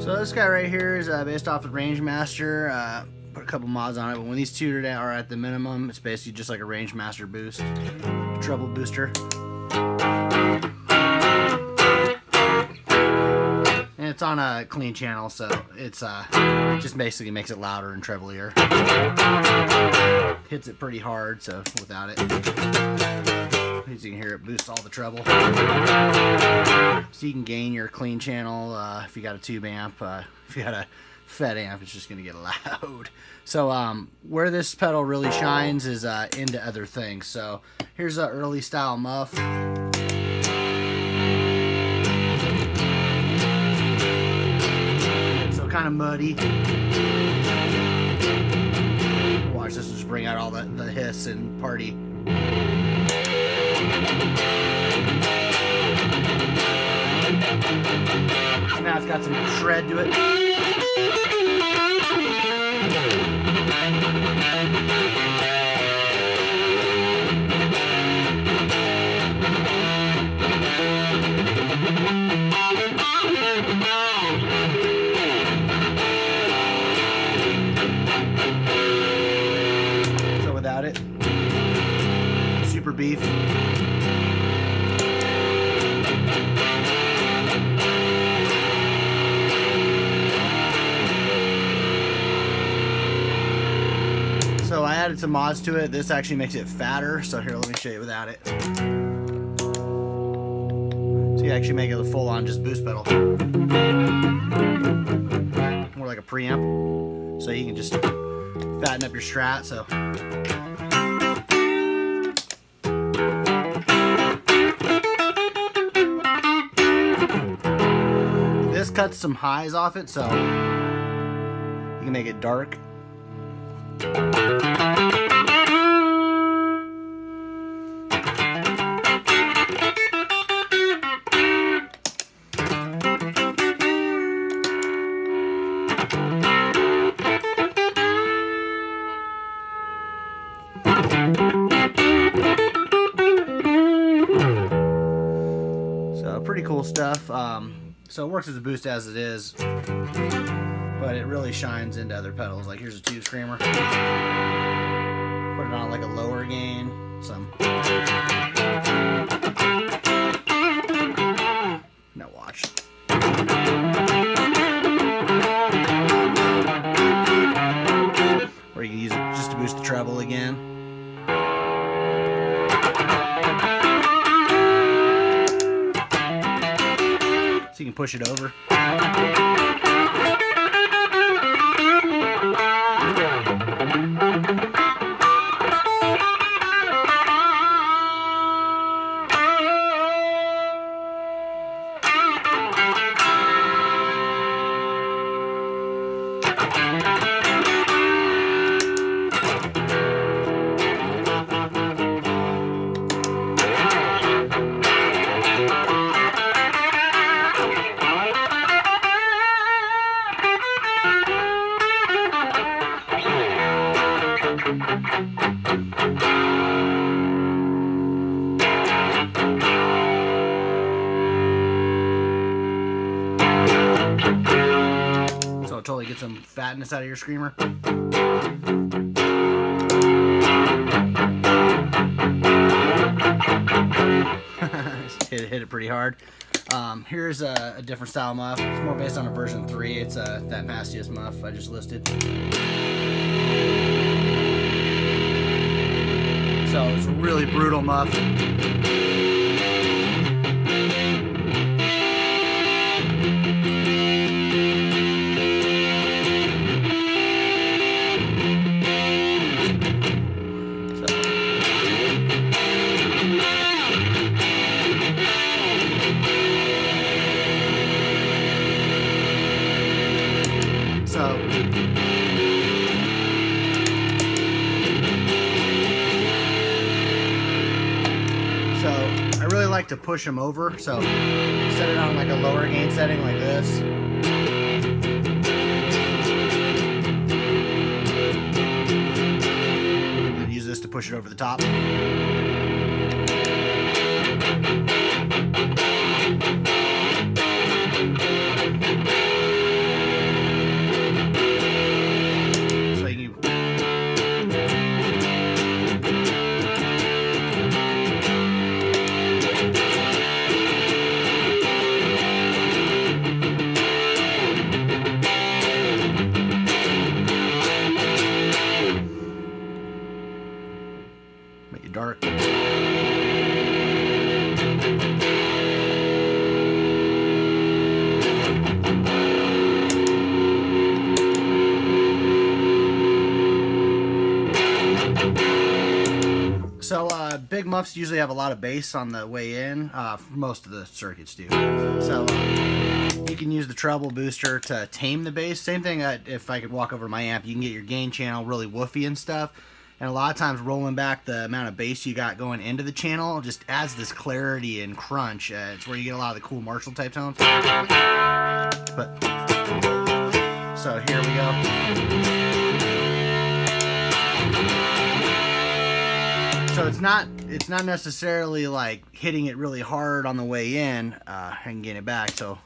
So this guy right here is based off of Rangemaster. Put a couple mods on it, but when these two are at the minimum, it's basically just like a Rangemaster boost, treble booster. And it's on a clean channel, so it's just basically makes it louder and treblier. Hits it pretty hard, so without it, as you can hear, it boosts all the treble. So you can gain your clean channel if you got a tube amp. If you got a Fed amp, it's just going to get loud. So where this pedal really shines is into other things. So here's an early style muff. So kind of muddy. Watch this just bring out all the hiss and party. So now it's got some shred to it. So without it, super beef. So I added some mods to it. This actually makes it fatter. So here, let me show you without it. So you actually make it a full-on just boost pedal. More like a preamp. So you can just fatten up your Strat. So this cuts some highs off it, so you can make it dark. So pretty cool stuff. So it works as a boost as it is, but it really shines into other pedals. Like here's a tube screamer. Put it on like a lower gain. Now watch. Or you can use it just to boost the treble again. So you can push it over. So totally get some fatness out of your screamer. hit it pretty hard. Here's a different style muff. It's more based on a version 3. It's that nastiest muff I just listed. So it's a really brutal muff. So I really like to push them over, so set it on like a lower gain setting like this. And use this to push it over the top. big muffs usually have a lot of bass on the way in. Most of the circuits do. So you can use the treble booster to tame the bass. Same thing if I could walk over my amp, you can get your gain channel really woofy and stuff. And a lot of times rolling back the amount of bass you got going into the channel just adds this clarity and crunch. It's where you get a lot of the cool Marshall type tones. But so here we go. So it's not necessarily like hitting it really hard on the way in and getting it back. So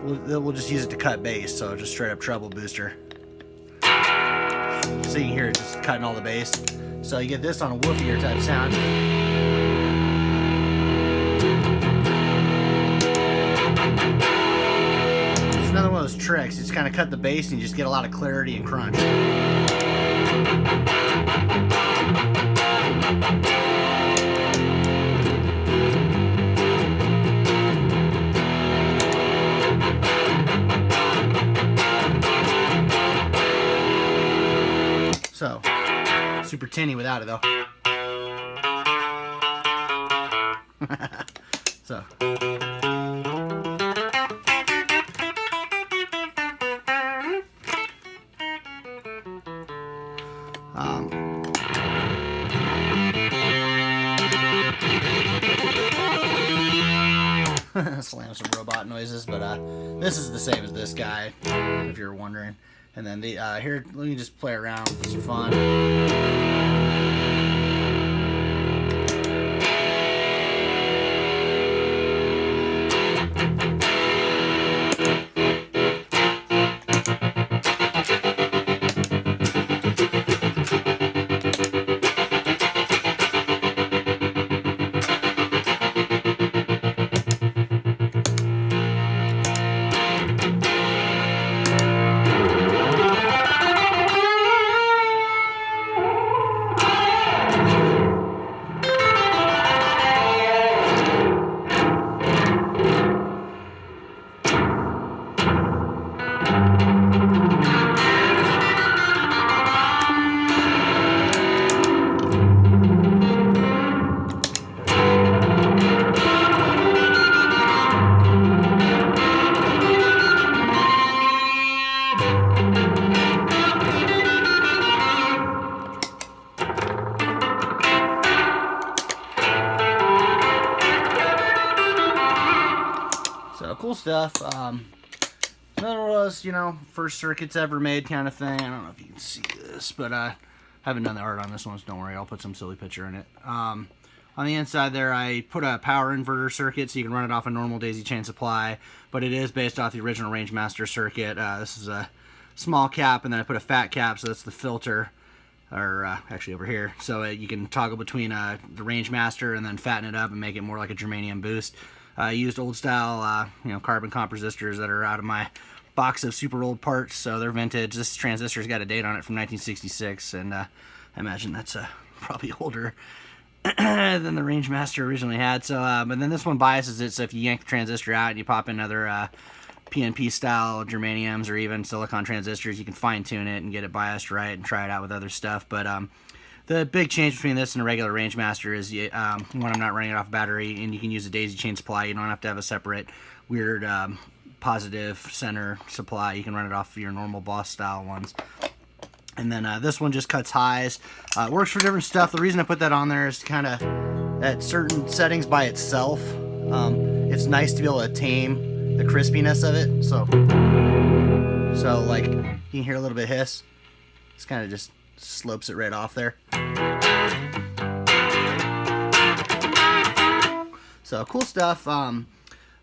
we'll just use it to cut bass. So just straight up treble booster. So you can hear it just cutting all the bass. So you get this on a woofier type sound. It's another one of those tricks. You just kind of cut the bass and you just get a lot of clarity and crunch. So, super tinny without it though. So. Slam some robot noises, but this is the same as this guy, if you're wondering. And then the here, let me just play around for some fun. So cool stuff. Another was, you know, first circuits ever made kind of thing. I don't know if you can see this, but I haven't done the art on this one, so don't worry. I'll put some silly picture in it. On the inside there, I put a power inverter circuit so you can run it off a normal daisy chain supply, but it is based off the original rangemaster circuit. This is a small cap, and then I put a fat cap, so that's the filter, or actually over here. So you can toggle between the rangemaster and then fatten it up and make it more like a germanium boost. I used old style, you know, carbon comp resistors that are out of my box of super old parts, so they're vintage. This transistor's got a date on it from 1966, and I imagine that's probably older than the rangemaster originally had. So, but then this one biases it, so if you yank the transistor out and you pop in other PNP style germaniums or even silicon transistors, you can fine tune it and get it biased right and try it out with other stuff. But the big change between this and a regular rangemaster is when I'm not running it off battery, and you can use a daisy chain supply. You don't have to have a separate weird positive center supply. You can run it off your normal Boss style ones. And then this one just cuts highs. It works for different stuff. The reason I put that on there is kind of at certain settings by itself. It's nice to be able to tame the crispiness of it. So like you can hear a little bit hiss. It's kind of just slopes it right off there. So cool stuff.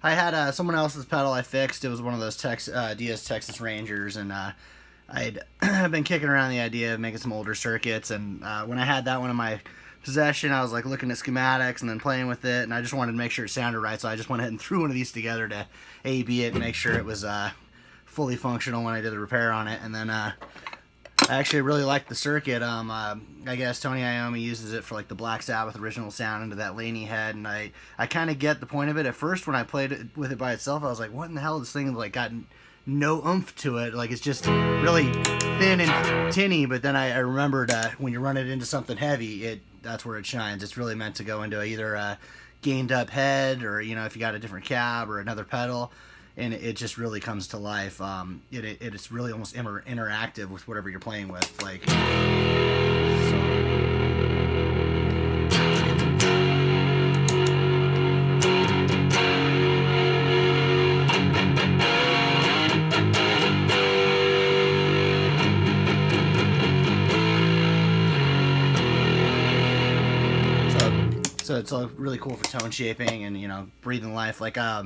I had someone else's pedal I fixed. It was one of those Diaz Texas Rangers, and I'd been kicking around the idea of making some older circuits, and when I had that one in my possession, I was like looking at schematics and then playing with it, and I just wanted to make sure it sounded right, so I just went ahead and threw one of these together to A/B it and make sure it was fully functional when I did the repair on it. And then I actually really liked the circuit. I guess Tony Iommi uses it for like the Black Sabbath original sound into that Laney head, and I kind of get the point of it. At first, when I played it with it by itself, I was like, what in the hell? This thing like got no oomph to it. Like it's just really thin and tinny. But then I remembered when you run it into something heavy, it that's where it shines. It's really meant to go into either a gained up head, or if you got a different cab or another pedal, and it just really comes to life. It's really almost interactive with whatever you're playing with, like. So it's really cool for tone shaping and breathing life. Like I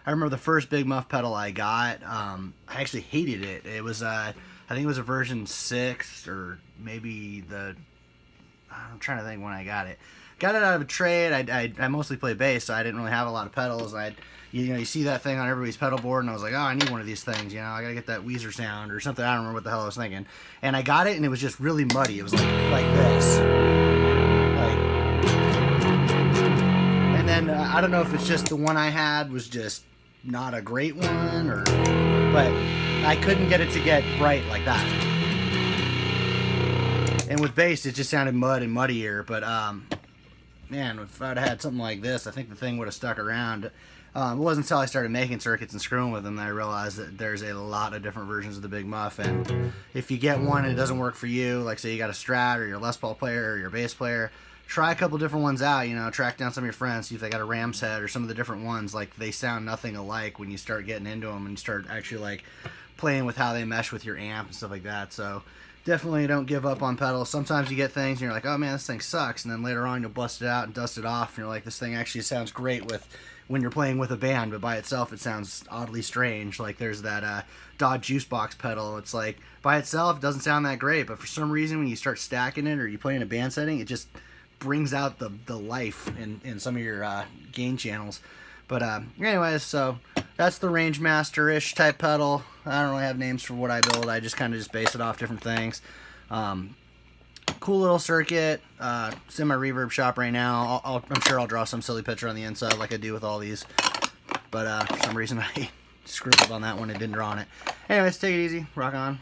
remember the first Big Muff pedal I got. I actually hated it. It was I think it was a version 6, or maybe I'm trying to think when I got it. Got it out of a trade. I mostly play bass, so I didn't really have a lot of pedals. And you see that thing on everybody's pedal board, and I was like, oh, I need one of these things. I gotta get that Weezer sound or something. I don't remember what the hell I was thinking. And I got it, and it was just really muddy. It was like this. And then I don't know if it's just the one I had was just not a great one, but I couldn't get it to get bright like that. And with bass, it just sounded mud and muddier. But man, if I'd had something like this, I think the thing would have stuck around. It wasn't until I started making circuits and screwing with them that I realized that there's a lot of different versions of the Big Muff. And if you get one and it doesn't work for you, like say you got a Strat or you're a Les Paul player or you're a bass player, try a couple different ones out. Track down some of your friends, see if they got a Ram's head or some of the different ones. Like, they sound nothing alike when you start getting into them and start actually like playing with how they mesh with your amp and stuff like that. So definitely don't give up on pedals. Sometimes you get things and you're like, oh man, this thing sucks, and then later on you'll bust it out and dust it off, and you're like, this thing actually sounds great when you're playing with a band, but by itself it sounds oddly strange. Like there's that Dodge Juicebox pedal. It's like by itself it doesn't sound that great, but for some reason when you start stacking it or you play in a band setting, it just brings out the life in some of your gain channels. But anyways, so that's the Rangemaster-ish type pedal. I don't really have names for what I build. I just kind of base it off different things. Cool little circuit. It's in my reverb shop right now. I'm sure I'll draw some silly picture on the inside like I do with all these. But for some reason I screwed up on that one and didn't draw on it. Anyways, take it easy. Rock on.